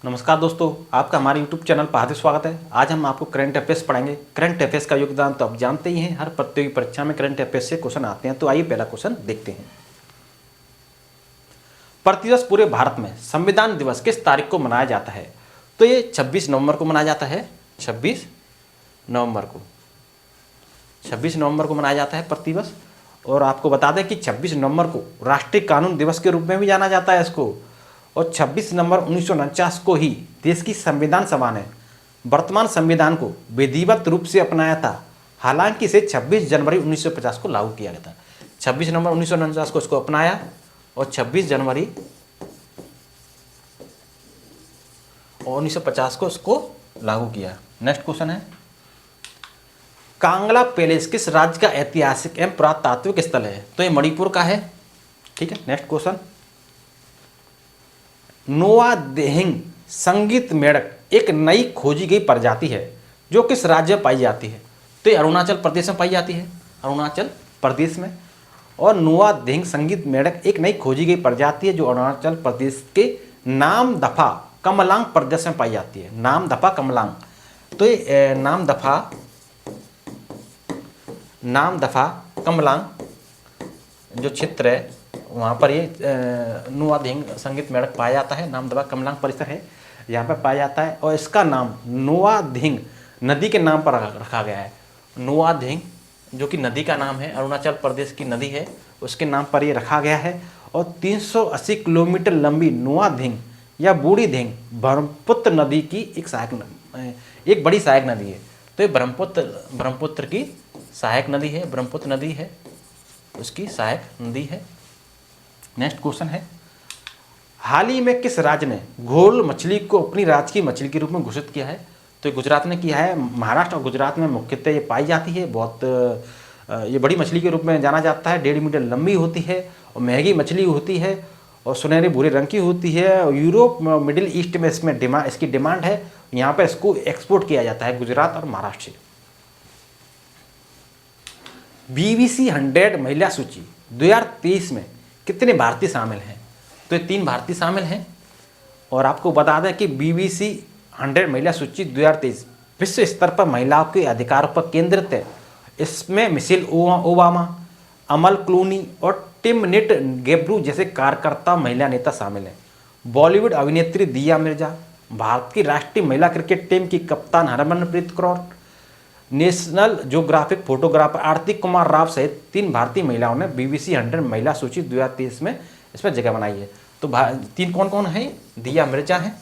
नमस्कार दोस्तों, आपका हमारे YouTube चैनल पर हार्दिक स्वागत है। आज हम आपको करंट अफेयर्स पढ़ाएंगे। करंट अफेयर्स का योगदान तो आप जानते ही हैं, हर प्रतियोगी परीक्षा में करंट अफेयर्स से क्वेश्चन आते हैं। तो आइए पहला क्वेश्चन देखते हैं। प्रतिवर्ष पूरे भारत में संविधान दिवस किस तारीख को मनाया जाता है? तो ये 26 नवंबर को मनाया जाता है। 26 नवंबर को मनाया जाता है प्रतिवर्ष। और आपको बता दें कि 26 नवंबर को राष्ट्रीय कानून दिवस के रूप में भी जाना जाता है इसको। और 26 नवंबर 1949 को ही देश की संविधान सभा ने वर्तमान संविधान को विधिवत रूप से अपनाया था। हालांकि इसे 26 जनवरी 1950 को लागू किया गया था। 26 नवंबर 1949 को इसको अपनाया और 26 जनवरी 1950 को इसको लागू किया। नेक्स्ट क्वेश्चन है, कांगला पैलेस किस राज्य का ऐतिहासिक एवं पुरातात्विक स्थल है? तो ये मणिपुर का है। ठीक है। नेक्स्ट क्वेश्चन, नोआ देहिंग संगीत मेढक एक नई खोजी गई प्रजाति है जो किस राज्य में पाई जाती है? तो ये अरुणाचल प्रदेश में पाई जाती है। अरुणाचल प्रदेश में। और नोआ देहिंग संगीत मेढक एक नई खोजी गई प्रजाति है जो अरुणाचल प्रदेश के नामदफा कमलांग प्रदेश में पाई जाती है। नामदफा कमलांग। तो ये नामदफा कमलांग जो क्षेत्र है वहाँ पर ये नोआदेहिंग संगीत मेढक पाया जाता है। नामदफा कमलांग परिसर है, यहाँ पर पाया जाता है। और इसका नाम नोआदेहिंग नदी के नाम पर रखा गया है। नोआदेहिंग जो कि नदी का नाम है, अरुणाचल प्रदेश की नदी है, उसके नाम पर ये रखा गया है। और 380 किलोमीटर लंबी नोआदेहिंग या बूढ़ी देहिंग ब्रह्मपुत्र नदी की एक बड़ी सहायक नदी है। तो ये ब्रह्मपुत्र की सहायक नदी है। ब्रह्मपुत्र नदी है, उसकी सहायक नदी है। नेक्स्ट क्वेश्चन है, हाल ही में किस राज्य ने घोल मछली को अपनी राज्य की मछली के रूप में घोषित किया है? तो ये गुजरात ने किया है। महाराष्ट्र और गुजरात में मुख्यतः ये पाई जाती है। बहुत ये बड़ी मछली के रूप में जाना जाता है। 1.5 मीटर लंबी होती है और महंगी मछली होती है और सुनहरे भूरे रंग की होती है। और यूरोप मिडिल ईस्ट में इसकी डिमांड है। यहाँ पर इसको एक्सपोर्ट किया जाता है गुजरात और महाराष्ट्र से। BBC 100 महिला सूची 2023 में कितने भारतीय शामिल हैं? तो ये 3 भारतीय शामिल हैं। और आपको बता दें कि BBC 100 महिला सूची 2023 विश्व स्तर पर महिलाओं के अधिकारों पर केंद्रित है। इसमें मिशेल ओबामा, अमल क्लूनी और टिमनिट गेब्रू जैसे कार्यकर्ता महिला नेता शामिल हैं। बॉलीवुड अभिनेत्री दिया मिर्जा, भारत की राष्ट्रीय महिला क्रिकेट टीम की कप्तान Harmanpreet Kaur, National Geographic photographer Aarti Kumar Rao सहित 3 भारतीय महिलाओं ने BBC 100 महिला सूची 2023 में इस पर जगह बनाई है। तो 3 कौन कौन है? दिया मिर्जा है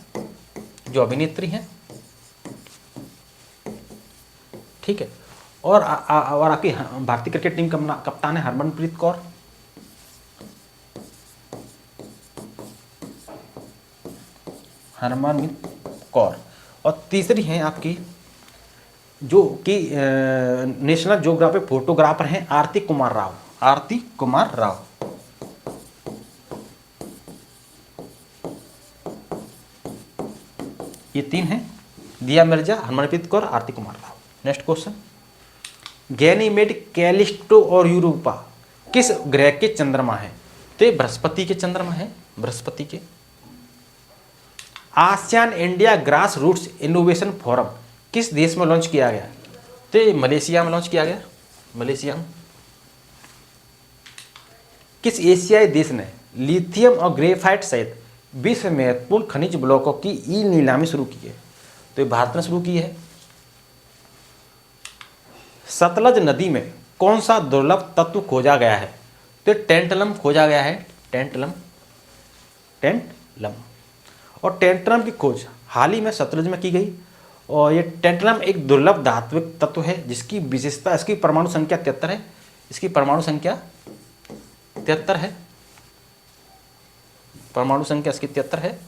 जो अभिनेत्री हैं, ठीक है। और आपकी भारतीय क्रिकेट टीम का कप्तान है हरमनप्रीत कौर। और तीसरी हैं आपकी जो कि नेशनल ज्योग्राफिक फोटोग्राफर हैं आरती कुमार राव। ये 3 हैं, Dia Mirza, Harmanpreet Kaur, Aarti Kumar Rao. Next question, Ganymede, Callisto और यूरोपा किस ग्रह के चंद्रमा है? तो ये बृहस्पति के चंद्रमा है। बृहस्पति के। ASEAN India grassroots innovation forum किस देश में लॉन्च किया गया? तो ये मलेशिया में लॉन्च किया गया। मलेशिया में। किस एशियाई देश ने लिथियम और ग्रेफाइट सहित विश्व में महत्वपूर्ण खनिज ब्लॉकों की ई नीलामी शुरू की है? तो ये भारत ने शुरू की है। सतलज नदी में कौन सा दुर्लभ तत्व खोजा गया है? तो टेंटलम खोजा गया है। टेंटलम। और टेंटलम की खोज हाल ही में सतलज में की गई। और ये टेंटलम एक दुर्लभ धात्विक तत्व है जिसकी विशेषता, इसकी परमाणु संख्या 73 है। इसकी परमाणु संख्या 73 है। परमाणु संख्या इसकी 73 है,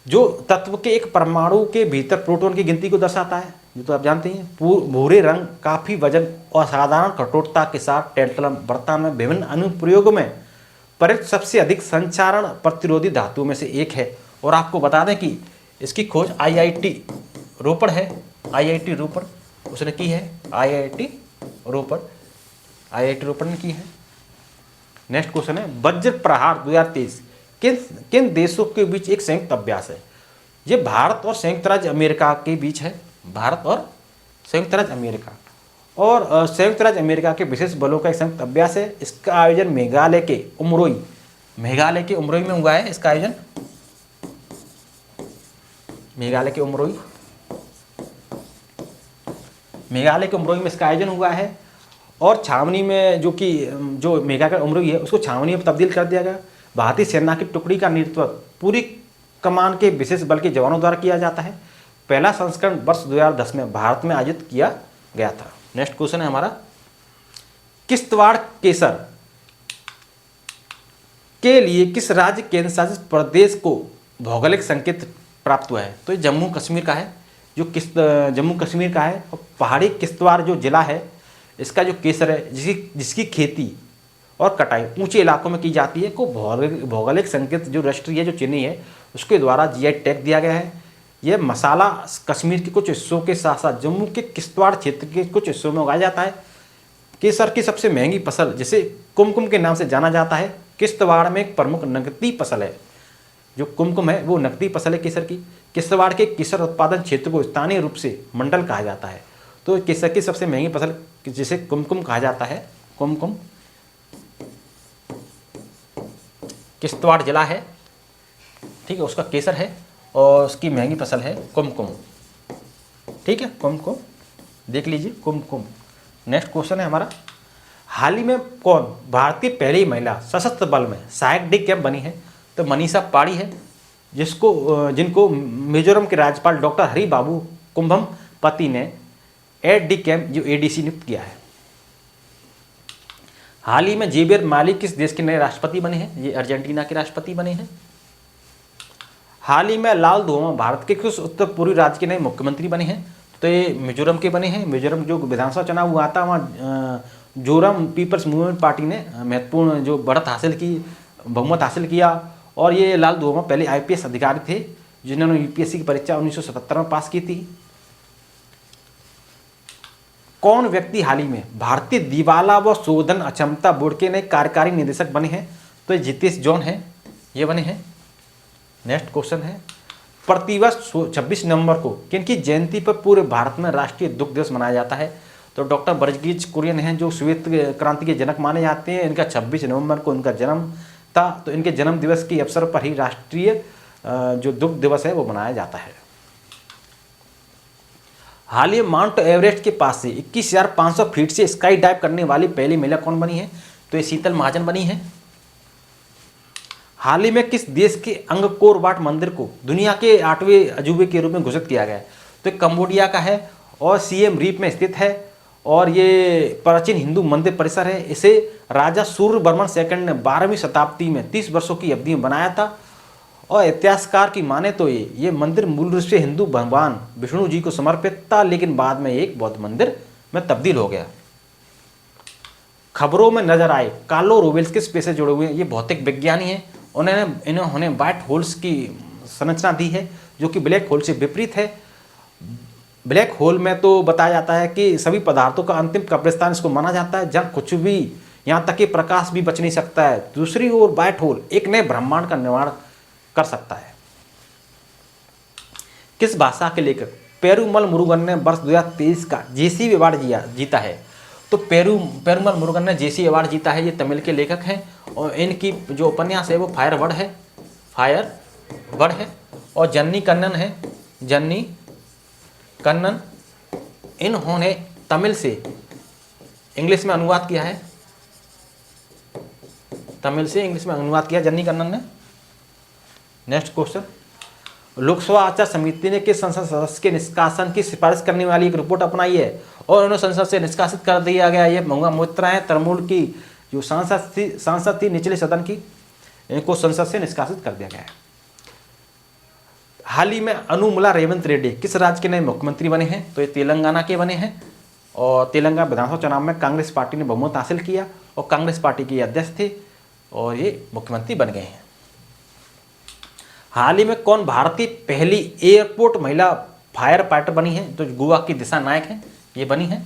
जो तत्व के एक परमाणु के भीतर प्रोटॉन की गिनती को दर्शाता है। जो तो आप जानते हैं। भूरे रंग, काफी वजन और साधारण कठोरता के साथ टेंटलम वर्तमान में विभिन्न अनुप्रयोगों में प्रयुक्त सबसे अधिक संचारण प्रतिरोधी धातुओं में से एक है। और आपको बता दें कि इसकी खोज IIT रोपड़ है। IIT रोपड़ उसने की है। IIT रोपड़ ने की है। नेक्स्ट क्वेश्चन है, वज्र प्रहार 2023 किन किन देशों के बीच एक संयुक्त अभ्यास है? ये भारत और संयुक्त राज्य अमेरिका के बीच है। भारत और संयुक्त राज्य अमेरिका और संयुक्त राज्य अमेरिका के विशेष बलों का एक संयुक्त अभ्यास है। इसका आयोजन मेघालय के उमरोई में हुआ है। इसका आयोजन मेघालय के उमरोई में इसका आयोजन हुआ है। और छावनी में जो मेघालय का उमरोई है उसको छावनी में तब्दील कर दिया गया। भारतीय सेना की टुकड़ी का नेतृत्व पूरी कमान के विशेष बल के जवानों द्वारा किया जाता है। पहला संस्करण वर्ष 2010 में भारत में आयोजित किया गया था। नेक्स्ट क्वेश्चन है हमारा, किश्तवाड़ केसर के लिए किस राज्य केंद्र शासित प्रदेश को भौगोलिक संकेत प्राप्त हुआ है? तो ये जम्मू कश्मीर का है। जम्मू कश्मीर का है। और पहाड़ी किश्तवाड़ जो जिला है इसका जो केसर है जिसकी खेती और कटाई ऊंचे इलाकों में की जाती है को भौगोलिक संकेत जो राष्ट्रीय जो चिन्ह है उसके द्वारा जीआई टैग दिया गया है। यह मसाला कश्मीर के कुछ हिस्सों के साथ साथ जम्मू के किश्तवाड़ क्षेत्र के कुछ हिस्सों में उगाया जाता है। केसर की सबसे महंगी फसल जिसे कुमकुम के नाम से जाना जाता है। किश्तवाड़ में एक प्रमुख नकदी फसल है। जो कुमकुम है वो नकदी फसल है केसर की। किश्तवाड़ के केसर उत्पादन क्षेत्र को स्थानीय रूप से मंडल कहा जाता है। तो केसर की सबसे महंगी फसल जिसे कुमकुम कहा जाता है, कुमकुम किश्तवाड़ जिला है, ठीक है, उसका केसर है और उसकी महंगी फसल है कुमकुम। ठीक है, कुमकुम देख लीजिए, कुमकुम। नेक्स्ट क्वेश्चन है हमारा, हाल ही में कौन भारतीय पहली महिला सशस्त्र बल में सहायक डी बनी है? तो मनीषा पाड़ी है, जिनको मिजोरम के राज्यपाल डॉक्टर हरि बाबू कुंभम पति ने एड जो एडीसी नियुक्त किया है। हाल ही में जेवियर माली किस देश के नए राष्ट्रपति बने हैं? ये अर्जेंटीना के राष्ट्रपति बने हैं। हाल ही में लाल धुआं भारत के किस उत्तर पूर्वी राज्य के नए मुख्यमंत्री बने हैं? तो ये मिजोरम के बने हैं। मिजोरम जो विधानसभा चुनाव हुआ था वहाँ जोरम पीपल्स मूवमेंट पार्टी ने महत्वपूर्ण जो बढ़त हासिल की, बहुमत हासिल किया। और ये लाल धुआं पहले आईपीएस अधिकारी थे जिन्होंने यूपीएससी की परीक्षा 1977 में पास की थी। कौन व्यक्ति हाल ही में भारतीय दिवाला व शोधन अक्षमता बोर्ड के नए कार्यकारी निदेशक बने हैं? तो ये जितेश जॉन है, ये बने हैं। नेक्स्ट क्वेश्चन है, प्रतिवर्ष 26 नवंबर को किनकी जयंती पर पूरे भारत में राष्ट्रीय दुग्ध दिवस मनाया जाता है? तो डॉक्टर बर्जगीज कुरियन हैं जो श्वेत क्रांति के जनक माने जाते हैं। इनका 26 नवंबर को इनका जन्म था। तो इनके जन्म दिवस के अवसर पर ही राष्ट्रीय जो दुग्ध दिवस है वो मनाया जाता है। हाल ही माउंट एवरेस्ट के पास से 21,500 फीट से स्काई डाइव करने वाली पहली महिला कौन बनी है? तो ये शीतल महाजन बनी है। हाल ही में किस देश के अंगकोर वाट मंदिर को दुनिया के 8वें अजूबे के रूप में घोषित किया गया है? तो कंबोडिया का है और सिएम रीप में स्थित है और ये प्राचीन हिंदू मंदिर परिसर है। इसे राजा सूर्यवर्मन सेकंड ने 12वीं शताब्दी में 30 वर्षों की अवधि में बनाया था। और इतिहासकार की माने तो ये मंदिर मूल रूप से हिंदू भगवान विष्णु जी को समर्पित था, लेकिन बाद में एक बौद्ध मंदिर में तब्दील हो गया। खबरों में नजर आए कार्लो रोवेल्स किस पेशे से जुड़े हुए हैं? ये भौतिक विज्ञानी हैं। इन्होंने व्हाइट होल्स की संरचना दी है जो कि ब्लैक होल से विपरीत है। ब्लैक होल में तो बताया जाता है कि सभी पदार्थों का अंतिम कब्रिस्तान इसको माना जाता है, जहाँ कुछ भी, यहाँ तक कि प्रकाश भी बच नहीं सकता है। दूसरी ओर व्हाइट होल एक नए ब्रह्मांड का निर्माण कर सकता है। किस भाषा के लेखक पेरुमल मुरुगन ने वर्ष 2023 का जेसी अवार्ड जीता है? तो पेरुमल मुरुगन ने जेसी अवार्ड जीता है। ये तमिल के लेखक हैं और इनकी जो उपन्यास है वो फायरवर्ड है। और जन्नी कन्नन इन्होंने तमिल से इंग्लिश में अनुवाद किया है। जन्नी कन्नन ने। नेक्स्ट क्वेश्चन, लोकसभा आचार समिति ने किस संसद सदस्य के निष्कासन की सिफारिश करने वाली एक रिपोर्ट अपनाई है और उन्हें संसद से निष्कासित कर दिया गया? ये महंगा मोत्रा है, तृणमूल की जो सांसद थी निचले सदन की, इनको संसद से निष्कासित कर दिया गया है। हाल ही में अनुमुला रेवंत रेड्डी किस राज्य के नए मुख्यमंत्री बने हैं? तो ये तेलंगाना के बने हैं। और तेलंगाना विधानसभा चुनाव में कांग्रेस पार्टी ने बहुमत हासिल किया और कांग्रेस पार्टी के अध्यक्ष थे और ये मुख्यमंत्री बन गए हैं। हाल ही में कौन भारत की पहली एयरपोर्ट महिला फायर फाइटर बनी है? तो गोवा की दिशा नायक हैं, ये बनी है।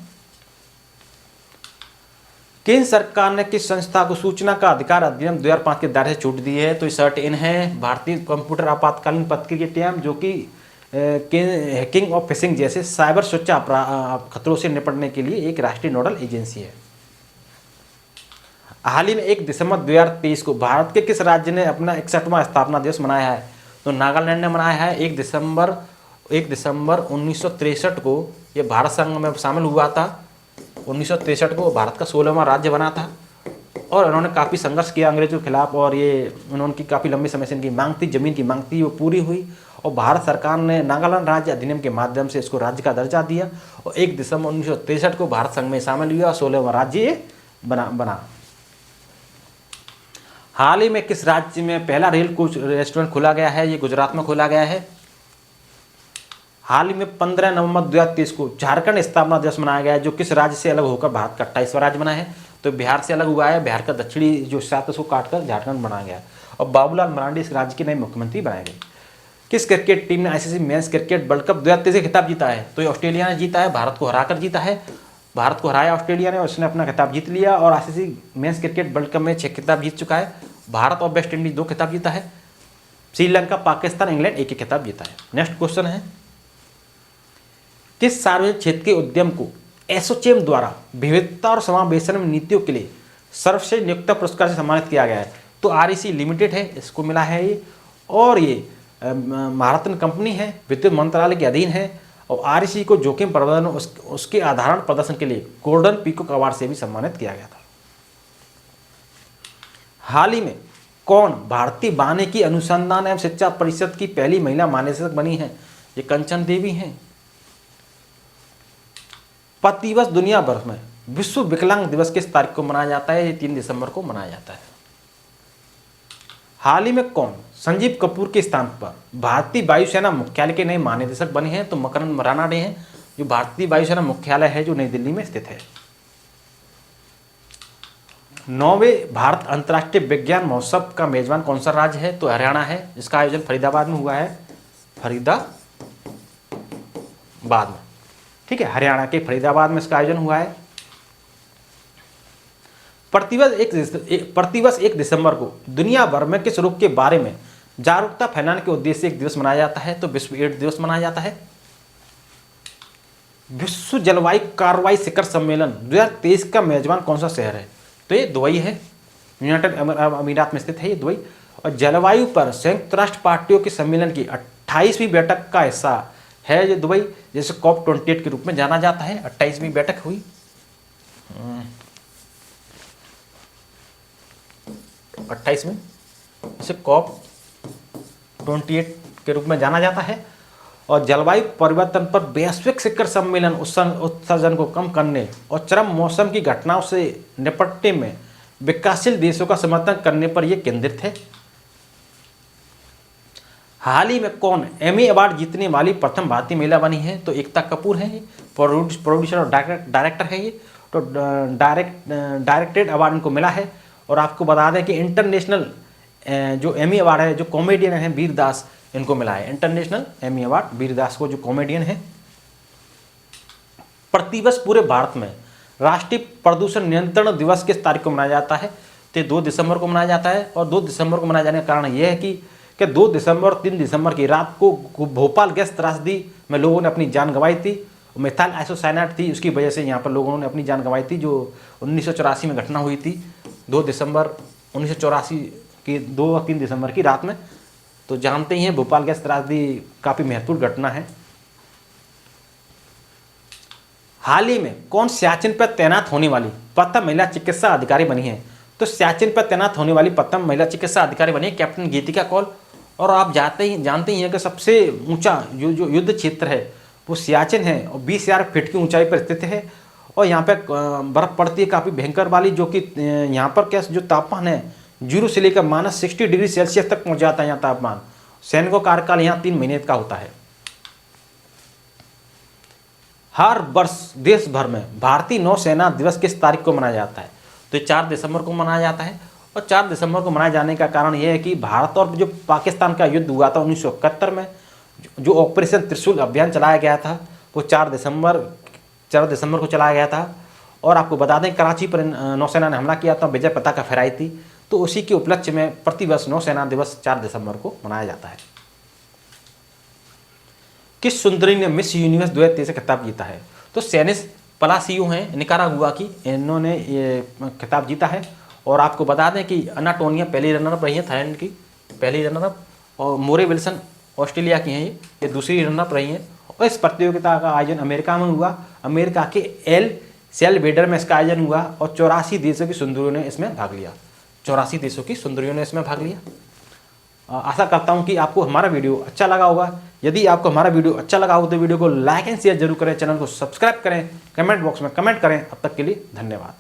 केंद्र सरकार ने किस संस्था को सूचना का अधिकार अधिनियम 2005 के दायरे से छूट दी है? तो सर्ट इन है भारतीय कंप्यूटर आपातकालीन प्रतिक्रिया टीम, जो कि हैकिंग और फिशिंग जैसे साइबर सुरक्षा खतरों से निपटने के लिए एक राष्ट्रीय नोडल एजेंसी है। हाल ही में 1 दिसंबर 2023 को भारत के किस राज्य ने अपना 61वां स्थापना दिवस मनाया है? तो नागालैंड ने मनाया है। 1 दिसंबर 1963 को ये भारत संघ में शामिल हुआ था। 1963 को भारत का 16वां राज्य बना था और उन्होंने काफ़ी संघर्ष किया अंग्रेजों के खिलाफ, और ये उन्होंने काफ़ी लंबी समय से इनकी मांग थी, ज़मीन की मांग थी, वो पूरी हुई और भारत सरकार ने नागालैंड राज्य अधिनियम के माध्यम से इसको राज्य का दर्जा दिया और 1 दिसंबर 1963 को भारत संघ में शामिल हुआ और 16वां राज्य ये बना। हाल ही में किस राज्य में पहला रेल कोच रेस्टोरेंट खोला गया है? ये गुजरात में खोला गया है। हाल ही में 15 नवंबर 2023 को झारखंड स्थापना दिवस मनाया गया है, जो किस राज्य से अलग होकर भारत का 28वां राज्य बना है? तो बिहार से अलग हुआ है। बिहार का दक्षिणी जो हिस्सा उसको काटकर झारखंड बनाया गया और बाबूलाल मरांडी इस राज्य के नए मुख्यमंत्री बनाए गए। किस क्रिकेट टीम ने ICC men's cricket world cup 2023 का खिताब जीता है? तो ये ऑस्ट्रेलिया ने जीता है, भारत को हराकर जीता है। भारत को हराया ऑस्ट्रेलिया ने और उसने अपना खिताब जीत लिया और ICC men's cricket world cup में 6 खिताब जीत चुका है। भारत और वेस्ट इंडीज 2 खिताब जीता है। श्रीलंका, पाकिस्तान, इंग्लैंड 1 खिताब जीता है। नेक्स्ट क्वेश्चन है, किस सार्वजनिक क्षेत्र के उद्यम को एसोचैम द्वारा विविधता और समावेशन में नीतियों के लिए सर्वश्रेष्ठ नियोक्ता पुरस्कार से सम्मानित किया गया है? तो आरईसी लिमिटेड है, इसको मिला है ये, और ये महारत्न कंपनी है, विद्युत मंत्रालय के अधीन है और आरईसी को जोखिम प्रबंधन उसके असाधारण प्रदर्शन के लिए गोल्डन पीकॉक अवार्ड से भी सम्मानित किया गया था। हाल ही में कौन भारतीय वानिकी अनुसंधान एवं शिक्षा परिषद की पहली महिला महानिदेशक बनी है? ये कंचन देवी हैं। प्रतिवर्ष दुनिया भर में विश्व विकलांग दिवस किस तारीख को मनाया जाता है? ये 3 दिसंबर को मनाया जाता है। हाल ही में कौन संजीव कपूर के स्थान पर भारतीय वायुसेना मुख्यालय के नए महानिदेशक बने हैं? तो मकरंद मरानाडे हैं, जो भारतीय वायुसेना मुख्यालय है जो नई दिल्ली में स्थित है। 9वें भारत अंतर्राष्ट्रीय विज्ञान महोत्सव का मेजबान कौन सा राज्य है? तो हरियाणा है, जिसका आयोजन फरीदाबाद में हुआ है। फरीदाबाद में, ठीक है, हरियाणा के फरीदाबाद में इसका आयोजन हुआ है। प्रतिवर्ष 1 दिसंबर को दुनिया भर में किस रोग के बारे में जागरूकता फैलाने के उद्देश्य से एक दिवस मनाया जाता है? तो विश्व एड्स दिवस मनाया जाता है। विश्व जलवायु कार्रवाई शिखर सम्मेलन 2023 का मेजबान कौन सा शहर है? तो ये दुबई है, यूनाइटेड अरब अमीरात में स्थित है ये दुबई। और जलवायु पर संयुक्त राष्ट्र पार्टियों के सम्मेलन की 28वीं बैठक का हिस्सा है ये दुबई, जैसे COP28 के रूप में जाना जाता है। 28वीं बैठक हुई। 28 में इसे COP28 के रूप में जाना जाता है। और जलवायु परिवर्तन पर वैश्विक शिखर सम्मेलन उत्सर्जन को कम करने और चरम मौसम की घटनाओं से निपटने में विकासशील देशों का समर्थन करने पर यह केंद्रित है। हाल ही में कौन एमी अवार्ड जीतने वाली प्रथम भारतीय महिला बनी है? तो एकता कपूर है, ये प्रोड्यूसर और डायरेक्टर है ये। तो डायरेक्टेड अवार्ड इनको मिला है। और आपको बता दें कि इंटरनेशनल जो एमी अवार्ड है, जो कॉमेडियन है वीर दास, इनको मिला है इंटरनेशनल एमी अवार्ड वीर दास को, जो कॉमेडियन है। प्रतिवर्ष पूरे भारत में राष्ट्रीय प्रदूषण नियंत्रण दिवस किस तारीख को मनाया जाता है? तो 2 दिसंबर को मनाया जाता है। और 2 दिसंबर को मनाए जाने का कारण यह है कि 2 दिसंबर और 3 दिसंबर की रात को भोपाल गैस त्रासदी में लोगों ने अपनी जान गंवाई थी। मिथाइल आइसोसाइनेट थी, उसकी वजह से यहाँ पर लोगों ने अपनी जान गंवाई थी, जो 1984 में घटना हुई थी। 2 दिसंबर 1984 की 2 और 3 दिसंबर की रात में। तो जानते ही हैं भोपाल गैस त्रासदी काफ़ी महत्वपूर्ण घटना है। हाल ही में कौन सियाचिन पर तैनात होने वाली प्रथम महिला चिकित्सा अधिकारी बनी है? तो सियाचिन पर तैनात होने वाली प्रथम महिला चिकित्सा अधिकारी बनी है कैप्टन गीतिका कौल। और आप जानते ही हैं कि सबसे ऊंचा जो युद्ध क्षेत्र है वो सियाचिन है और 20,000 फीट की ऊंचाई पर स्थित है। और यहाँ पे बर्फ़ पड़ती है काफ़ी भयंकर वाली, जो कि यहाँ पर क्या जो तापमान है 0 से लेकर -60 डिग्री सेल्सियस तक पहुँच जाता है यहाँ तापमान। सैनिकों का कार्यकाल यहाँ 3 महीने का होता है। हर वर्ष देश भर में भारतीय नौसेना दिवस किस तारीख को मनाया जाता है? तो 4 दिसंबर को मनाया जाता है। और 4 दिसंबर को मनाए जाने का कारण यह है कि भारत और जो पाकिस्तान का युद्ध हुआ था 1971 में, जो ऑपरेशन त्रिशूल अभियान चलाया गया था वो 4 दिसंबर को चलाया गया था। और आपको बता दें कराची पर नौसेना ने हमला किया था, विजय पताका फहराई थी। तो उसी के उपलक्ष्य में प्रतिवर्ष नौसेना दिवस 4 दिसंबर को मनाया जाता है। किस सुंदरी ने मिस यूनिवर्स 2023 से खिताब जीता है? तो सेनिस पलासियो हैं निकारागुआ की, इन्होंने ये खिताब जीता है। और आपको बता दें कि अनाटोनिया पहली रनरअप रही है, थाईलैंड की पहली रनरअप, और मोरे विल्सन ऑस्ट्रेलिया की हैं, ये दूसरी रनरअप रही हैं। और इस प्रतियोगिता का आयोजन अमेरिका में हुआ, अमेरिका के एल सेल्वेडर में इसका आयोजन हुआ और 84 देशों की सुंदरियों ने इसमें भाग लिया। 84 देशों की सुंदरियों ने इसमें भाग लिया। आशा करता हूं कि आपको हमारा वीडियो अच्छा लगा होगा। यदि आपको हमारा वीडियो अच्छा लगा हो तो वीडियो को लाइक एंड शेयर जरूर करें, चैनल को सब्सक्राइब करें, कमेंट बॉक्स में कमेंट करें। अब तक के लिए धन्यवाद।